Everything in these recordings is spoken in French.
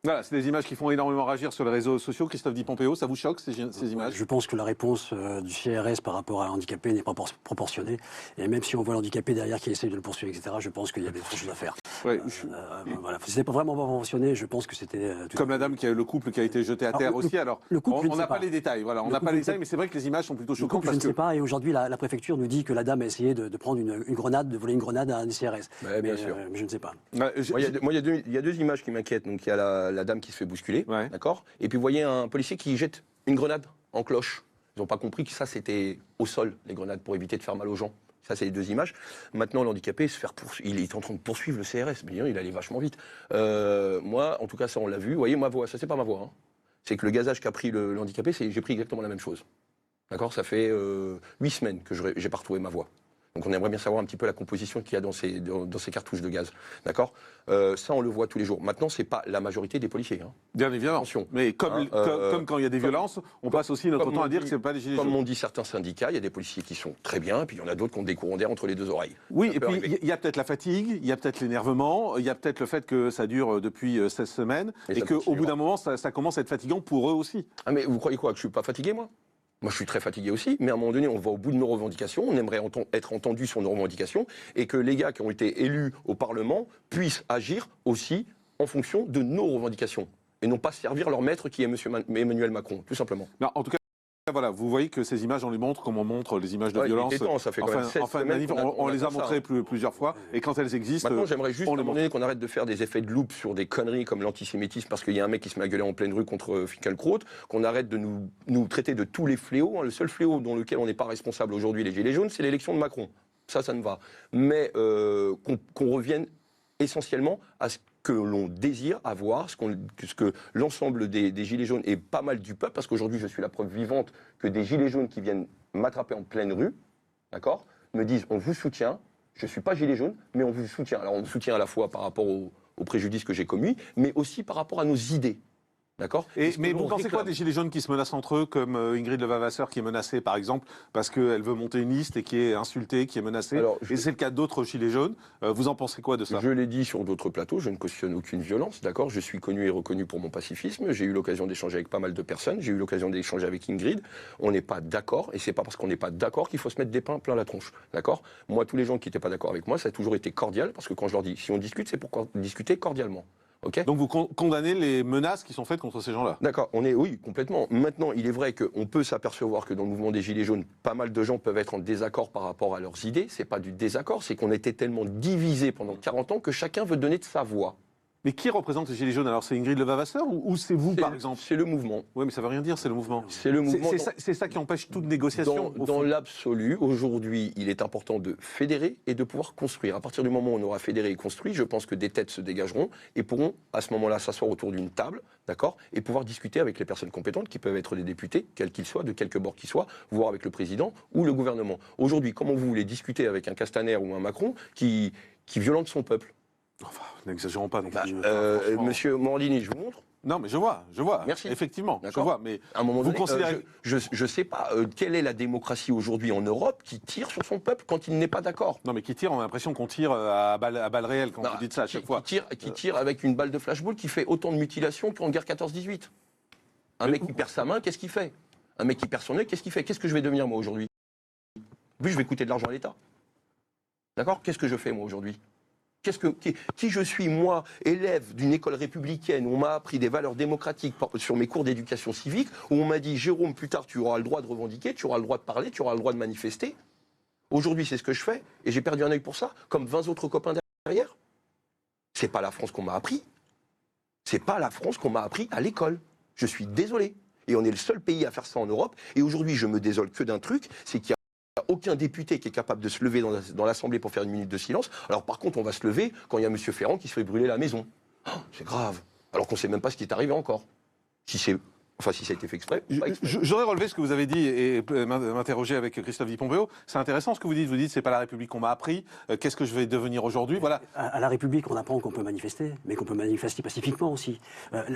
Voilà, c'est des images qui font énormément réagir sur les réseaux sociaux. Christophe Di Pompeo, ça vous choque ces images? Je pense que la réponse du CRS par rapport à l'handicapé n'est pas proportionnée. Et même si on voit l'handicapé derrière qui essaye de le poursuivre, etc., je pense qu'il y avait autre chose à faire. Ouais, Voilà. C'était pas vraiment pas proportionné, je pense que c'était... Comme la dame, le couple qui a été jeté à terre aussi. Alors, le couple, on n'a pas les détails. Voilà, on n'a pas les détails, mais c'est vrai que les images sont plutôt choquantes. Je ne sais pas, et aujourd'hui, la préfecture nous dit que la dame a essayé de prendre une grenade, de voler une grenade à un CRS. Ouais, bien sûr. Mais je ne sais pas. Moi, il y a deux images qui m'inquiètent. Donc, il y a la dame qui se fait bousculer, ouais. D'accord. Et puis, vous voyez un policier qui jette une grenade en cloche. Ils n'ont pas compris que ça, c'était au sol, les grenades, pour éviter de faire mal aux gens. Ça, c'est les deux images. Maintenant, l'handicapé, il est en train de poursuivre le CRS. Mais il allait vachement vite. Moi, en tout cas, ça, on l'a vu. Vous voyez, ma voix, ça, c'est pas ma voix. Hein. C'est que le gazage qu'a pris le handicapé, j'ai pris exactement la même chose. D'accord. Ça fait 8 semaines que j'ai pas retrouvé ma voix. Donc on aimerait bien savoir un petit peu la composition qu'il y a dans ces cartouches de gaz. D'accord. Ça, on le voit tous les jours. Maintenant, c'est pas la majorité des policiers. Hein. Bien évidemment. Attention. Mais comme quand il y a des violences, on passe aussi notre temps à dire que c'est pas les gilets jaunes. Comme on dit certains syndicats, il y a des policiers qui sont très bien, et puis il y en a d'autres qui ont des courants d'air entre les deux oreilles. Oui, et puis il y a peut-être la fatigue, il y a peut-être l'énervement, il y a peut-être le fait que ça dure depuis 16 semaines, et qu'au bout d'un moment, ça commence à être fatigant pour eux aussi. Ah mais vous croyez quoi, que je suis pas fatigué, moi ? Moi, je suis très fatigué aussi, mais à un moment donné, on va au bout de nos revendications, on aimerait être entendu sur nos revendications, et que les gars qui ont été élus au Parlement puissent agir aussi en fonction de nos revendications, et non pas servir leur maître qui est Emmanuel Macron, tout simplement. Non, en tout cas, voilà, vous voyez que ces images, on les montre comme on montre les images de violence. Ça fait quand même 7 semaines on les a montrées plusieurs fois, et quand elles existent... Maintenant, j'aimerais juste, à un moment donné, qu'on arrête de faire des effets de loupe sur des conneries comme l'antisémitisme, parce qu'il y a un mec qui se met à gueuler en pleine rue contre Finkielkraut, qu'on arrête de nous traiter de tous les fléaux. Hein. Le seul fléau dans lequel on n'est pas responsable aujourd'hui, les Gilets jaunes, c'est l'élection de Macron. Ça me va. Mais qu'on revienne essentiellement à ce que l'on désire avoir, ce que l'ensemble des Gilets jaunes et pas mal du peuple, parce qu'aujourd'hui je suis la preuve vivante que des Gilets jaunes qui viennent m'attraper en pleine rue, d'accord, me disent on vous soutient, je ne suis pas Gilet jaune, mais on vous soutient. Alors on me soutient à la fois par rapport au préjudice que j'ai commis, mais aussi par rapport à nos idées. D'accord. Mais vous pensez quoi des Gilets jaunes qui se menacent entre eux, comme Ingrid Levavasseur qui est menacée, par exemple, parce qu'elle veut monter une liste et qui est insultée, qui est menacée. Alors, et c'est le cas d'autres Gilets jaunes. Vous en pensez quoi de ça? Je l'ai dit sur d'autres plateaux, je ne cautionne aucune violence, d'accord. Je suis connu et reconnu pour mon pacifisme. J'ai eu l'occasion d'échanger avec pas mal de personnes. J'ai eu l'occasion d'échanger avec Ingrid. On n'est pas d'accord, et c'est pas parce qu'on n'est pas d'accord qu'il faut se mettre des pains plein la tronche, d'accord. Moi, tous les gens qui n'étaient pas d'accord avec moi, ça a toujours été cordial, parce que quand je leur dis si on discute, c'est pour discuter cordialement. Okay. Donc vous condamnez les menaces qui sont faites contre ces gens-là? D'accord, oui, complètement. Maintenant, il est vrai qu'on peut s'apercevoir que dans le mouvement des Gilets jaunes, pas mal de gens peuvent être en désaccord par rapport à leurs idées. C'est pas du désaccord, c'est qu'on était tellement divisés pendant 40 ans que chacun veut donner de sa voix. Mais qui représente les Gilets jaunes? Alors c'est Ingrid Levavasseur ou c'est vous, par exemple? C'est le mouvement. Oui, mais ça veut rien dire, c'est le mouvement. C'est le mouvement. C'est ça qui empêche toute négociation. Dans l'absolu, aujourd'hui, il est important de fédérer et de pouvoir construire. À partir du moment où on aura fédéré et construit, je pense que des têtes se dégageront et pourront, à ce moment-là, s'asseoir autour d'une table, d'accord, et pouvoir discuter avec les personnes compétentes, qui peuvent être des députés, quels qu'ils soient, de quelque bord qu'ils soient, voire avec le président ou le gouvernement. Aujourd'hui, comment vous voulez discuter avec un Castaner ou un Macron qui violente son peuple? Enfin, n'exagérons pas. Monsieur Morandini, je vous montre. Non, mais je vois. Merci. Effectivement, je vois. Mais à un moment vous donné, considérez... je sais pas quelle est la démocratie aujourd'hui en Europe qui tire sur son peuple quand il n'est pas d'accord. Non, mais qui tire, on a l'impression qu'on tire à balles réelles quand vous dites ça à chaque fois. Qui tire avec une balle de flashball qui fait autant de mutilations qu'en guerre 14-18. Un mec qui perd sa main, qu'est-ce qu'il fait? Un mec qui perd son œil, qu'est-ce qu'il fait? Qu'est-ce que je vais devenir moi aujourd'hui? Puis je vais coûter de l'argent à l'État. D'accord? Qu'est-ce que je fais moi aujourd'hui? Qui je suis, moi, élève d'une école républicaine où on m'a appris des valeurs démocratiques sur mes cours d'éducation civique, où on m'a dit, Jérôme, plus tard, tu auras le droit de revendiquer, tu auras le droit de parler, tu auras le droit de manifester. Aujourd'hui, c'est ce que je fais, et j'ai perdu un œil pour ça, comme 20 autres copains derrière. C'est pas la France qu'on m'a appris. C'est pas la France qu'on m'a appris à l'école. Je suis désolé. Et on est le seul pays à faire ça en Europe. Et aujourd'hui, je me désole que d'un truc, c'est qu'il y a aucun député qui est capable de se lever dans l'Assemblée pour faire une minute de silence. Alors par contre, on va se lever quand il y a M. Ferrand qui se fait brûler la maison. Oh, c'est grave. Alors qu'on ne sait même pas ce qui est arrivé encore. Si c'est Enfin, si ça a été fait exprès. J'aurais relevé ce que vous avez dit et m'interroger avec Christophe Dupont-Béot. C'est intéressant ce que vous dites. Vous dites, c'est pas la République qu'on m'a appris. Qu'est-ce que je vais devenir aujourd'hui? Voilà. À la République, on apprend qu'on peut manifester, mais qu'on peut manifester pacifiquement aussi.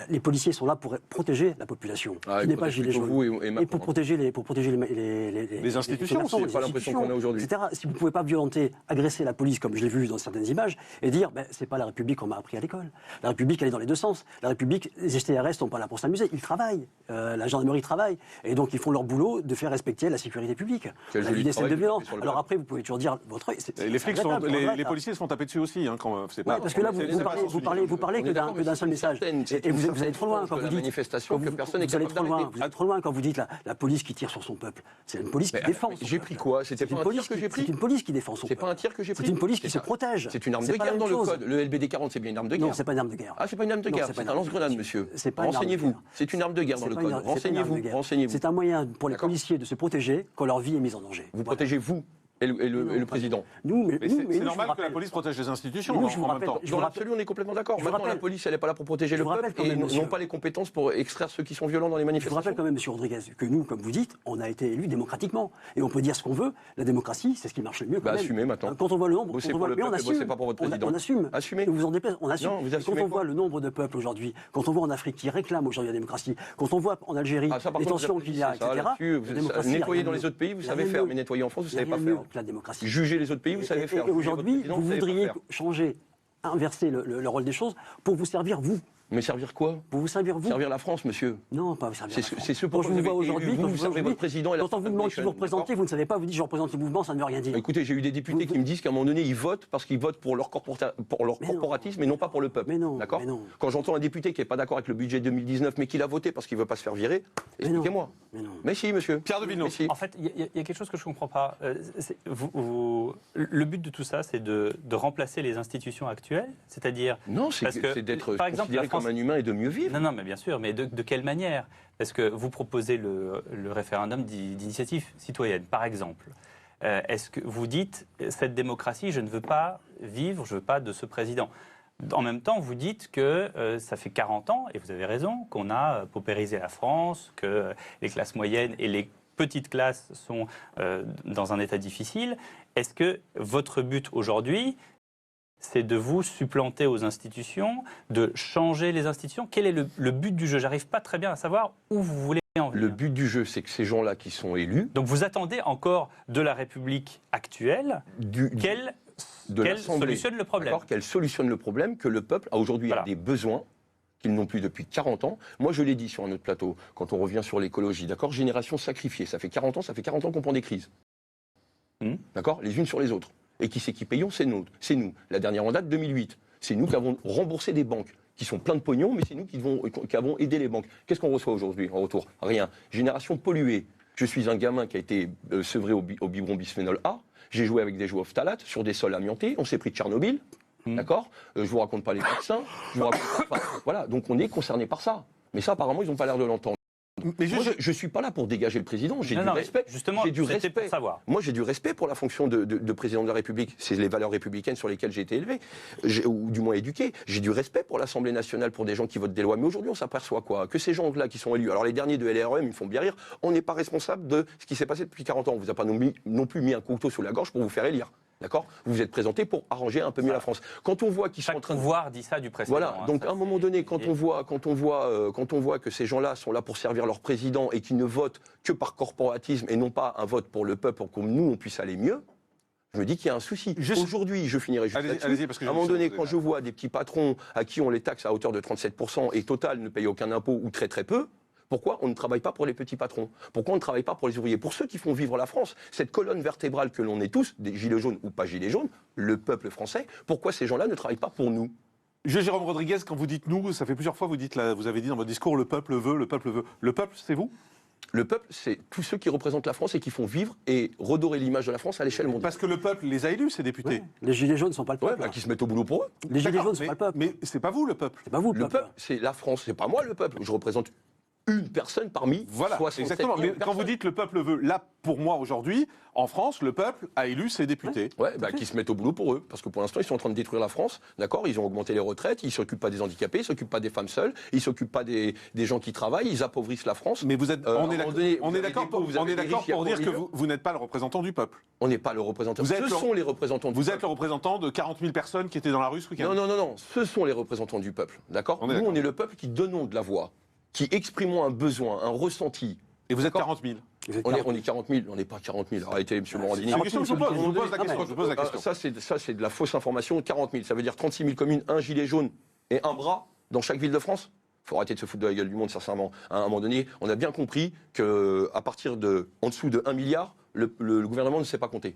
Les policiers sont là pour protéger la population, qui n'est pas gilet jaune. Et pour protéger les institutions aussi. C'est pas l'impression qu'on a aujourd'hui. Etc. Si vous ne pouvez pas violenter, agresser la police, comme je l'ai vu dans certaines images, et dire, c'est pas la République qu'on m'a appris à l'école. La République, elle est dans les deux sens. La République, les GTRS sont pas là pour s'amuser. Ils travaillent. La gendarmerie travaille. Et donc, ils font leur boulot de faire respecter la sécurité publique. La vie des scènes de violence. Alors après, vous pouvez toujours dire votre. Les flics les policiers se font taper dessus aussi. Hein, quand, c'est pas, parce que là, vous parlez que d'un seul message. Et vous allez trop loin quand vous dites. Manifestation que personne n'est capable d'arrêter. Vous allez trop loin quand vous dites la police qui tire sur son peuple. C'est une police qui défend. J'ai pris quoi? C'était pas un tir que j'ai pris. C'est une police qui défend son peuple. C'est pas un tir que j'ai pris. C'est une police qui se protège. C'est une arme de guerre dans le code. Le LBD 40, c'est bien une arme de guerre. Non, c'est pas une arme de guerre. Ah, c'est pas une arme de guerre. C'est un lance-grenade, monsieur. Renseignez-vous. C'est une arme de guerre dans le code. Renseignez-vous. C'est un moyen pour les policiers de se protéger quand leur vie est mise en danger. Vous protégez vous et le président. C'est normal que la police protège les institutions en même temps. Dans l'absolu, on est complètement d'accord. Maintenant, la police, elle n'est pas là pour protéger le peuple et n'ont pas les compétences pour extraire ceux qui sont violents dans les manifestations. Je vous rappelle quand même, M. Rodriguez, que nous, comme vous dites, on a été élus démocratiquement. Et on peut dire ce qu'on veut. La démocratie, c'est ce qui marche le mieux. Assumez maintenant. Quand on voit le nombre, on assume. Pas pour votre président. On assume. Assumez. Vous en déplaise, on assume. Quand on voit le nombre de peuples aujourd'hui, quand on voit en Afrique qui réclament aujourd'hui la démocratie, quand on voit en Algérie les tensions qu'il y a, etc. Nettoyer dans les autres pays, vous savez faire, mais nettoyer en France, vous ne savez pas faire. La démocratie. Les autres pays, vous savez faire. Et aujourd'hui, vous voudriez changer, inverser le rôle des choses pour vous servir, vous. Mais servir quoi? Pour vous servir, vous. Servir la France, monsieur. Non, pas vous servir la France. C'est ce pour je vous vois aujourd'hui, vous servez votre président et la quand on vous demande qui vous représentez, vous ne savez pas, vous dites je représente le mouvement, ça ne veut rien dire. Écoutez, j'ai eu des députés qui me disent qu'à un moment donné, ils votent parce qu'ils votent pour leur corporatisme et non pas pour le peuple. Mais non. D'accord. Quand j'entends un député qui n'est pas d'accord avec le budget 2019, mais qui l'a voté parce qu'il ne veut pas se faire virer, expliquez-moi. Mais si, monsieur. Pierre de Villeneuve. En fait, il y a quelque chose que je ne comprends pas. Le but de tout ça, c'est de remplacer les institutions actuelles, c'est-à-dire... Non, c'est d'être considéré comme un humain et de mieux vivre. Non, mais bien sûr, mais de quelle manière? Parce que vous proposez le référendum d'initiative citoyenne, par exemple. Est-ce que vous dites, cette démocratie, je ne veux pas vivre, je ne veux pas de ce président? En même temps, vous dites que ça fait 40 ans, et vous avez raison, qu'on a paupérisé la France, que les classes moyennes et les petites classes sont dans un état difficile. Est-ce que votre but aujourd'hui, c'est de vous supplanter aux institutions, de changer les institutions? Quel est le but du jeu? J'arrive pas très bien à savoir où vous voulez en venir. Le but du jeu, c'est que ces gens-là qui sont élus... Donc vous attendez encore de la République actuelle qu'elle solutionne le problème. Qu'elle solutionne le problème, que le peuple a aujourd'hui des besoins qu'ils n'ont plus depuis 40 ans. Moi, je l'ai dit sur un autre plateau, quand on revient sur l'écologie, d'accord, génération sacrifiée, ça fait 40 ans qu'on prend des crises. D'accord, les unes sur les autres. Et qui c'est qui payons? C'est nous. La dernière en date, 2008. C'est nous qui avons remboursé des banques qui sont pleins de pognon, mais c'est nous qui avons aidé les banques. Qu'est-ce qu'on reçoit aujourd'hui en retour? Rien. Génération polluée. Je suis un gamin qui a été sevré au biberon bisphénol A. J'ai joué avec des jouets phtalates sur des sols amiantés. On s'est pris de Tchernobyl. D'accord. Je vous raconte pas les vaccins. Voilà. Donc on est concerné par ça. Mais ça, apparemment, ils n'ont pas l'air de l'entendre. Mais je suis pas là pour dégager le président. J'ai du respect. Justement, j'ai du respect pour savoir. Moi, j'ai du respect pour la fonction de président de la République. C'est les valeurs républicaines sur lesquelles j'ai été élevé, ou du moins éduqué. J'ai du respect pour l'Assemblée nationale, pour des gens qui votent des lois. Mais aujourd'hui, on s'aperçoit quoi? Que ces gens-là qui sont élus, alors les derniers de LREM, ils me font bien rire, on n'est pas responsable de ce qui s'est passé depuis 40 ans. On vous a pas non plus mis un couteau sous la gorge pour vous faire élire. D'accord? Vous vous êtes présenté pour arranger un peu mieux la France. Quand on voit qu'ils sont en train de pouvoir dit ça du précédent. Voilà. Donc à un moment donné, quand on voit que ces gens-là sont là pour servir leur président et qui ne votent que par corporatisme et non pas un vote pour le peuple pour que nous on puisse aller mieux, je me dis qu'il y a un souci. Aujourd'hui, je finirai juste là-dessus. À un moment donné, quand je vois des petits patrons à qui on les taxe à hauteur de 37% et Total ne paye aucun impôt ou très très peu. Pourquoi on ne travaille pas pour les petits patrons? Pourquoi on ne travaille pas pour les ouvriers? Pour ceux qui font vivre la France, cette colonne vertébrale que l'on est tous, des gilets jaunes ou pas gilets jaunes, le peuple français, pourquoi ces gens-là ne travaillent pas pour nous? Jérôme Rodriguez, quand vous dites nous, ça fait plusieurs fois, vous avez dit dans votre discours, le peuple veut, le peuple veut. Le peuple, c'est vous? Le peuple, c'est tous ceux qui représentent la France et qui font vivre et redorer l'image de la France à l'échelle mondiale. Parce que le peuple les a élus, ces députés. Ouais. Les gilets jaunes ne sont pas le peuple. Qui se mettent au boulot pour eux. Les gilets jaunes ne sont pas le peuple. Mais c'est pas vous le peuple. C'est pas vous le peuple. C'est la France, c'est pas moi le peuple. Je représente une personne parmi Voilà, 67 exactement. millions Mais de quand vous personnes. dites le peuple veut, là, pour moi, aujourd'hui, en France, le peuple a élu ses députés. Ouais, qui se mettent au boulot pour eux. Parce que pour l'instant, ils sont en train de détruire la France. D'accord. Ils ont augmenté les retraites. Ils ne s'occupent pas des handicapés. Ils ne s'occupent pas des femmes seules. Ils ne s'occupent pas des gens qui travaillent. Ils appauvrissent la France. Mais vous êtes, à un on est moment d'accord donné, on vous est avez d'accord des pour, pauvres, vous on avez est des d'accord riches, il y a pour dire que pauvres vous n'êtes pas le représentant du peuple. On n'est pas le représentant. Vous êtes Ce sont les représentants du Vous peuple. êtes le représentant de 40 000 personnes qui étaient dans la rue ce week-end. Non. Ce sont les représentants du peuple. D'accord. On est Nous, d'accord. on est le peuple qui donnons de la voix, qui exprimons un besoin, un ressenti. Et vous êtes D'accord. 40 000. Vous êtes On est 40 000. On n'est pas 40 000. Arrêtez, monsieur Morandini. C'est une question que je vous pose. Je vous pose la Ah, question. mais- Je vous pose la question. Ça, c'est de la fausse information. 40 000, ça veut dire 36 000 communes, un gilet jaune et un bras dans chaque ville de France. Il faut arrêter de se foutre de la gueule du monde, sincèrement. À un moment donné, on a bien compris qu'à partir de, en dessous de 1 milliard, le gouvernement ne sait pas compter.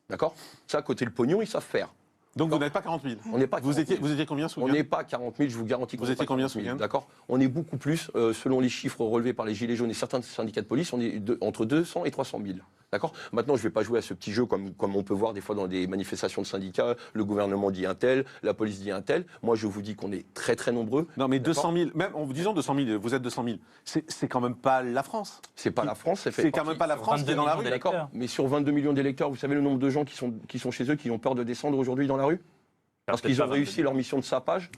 D'accord. Ça, côté le pognon, ils savent faire. Donc vous n'êtes pas 40 000. On n'est pas 40 000. Vous étiez combien ce On week-end n'est pas 40 000, je vous garantis qu'on Vous n'est étiez pas combien 40 ce 000, week-end d'accord. On est beaucoup plus, selon les chiffres relevés par les Gilets jaunes et certains syndicats de police, on est entre 200 et 300 000. D'accord. Maintenant, je ne vais pas jouer à ce petit jeu comme on peut voir des fois dans des manifestations de syndicats. Le gouvernement dit un tel, la police dit un tel. Moi, je vous dis qu'on est très très nombreux. Non, mais D'accord. 200 000, même en vous disant 200 000, vous êtes 200 000, c'est quand même pas la France. C'est pas la France, C'est quand même pas la France qui est dans la rue. D'accord. Mais sur 22 millions d'électeurs, vous savez le nombre de gens qui sont chez eux, qui ont peur de descendre aujourd'hui dans la rue parce qu'ils ont réussi leur mission de sapage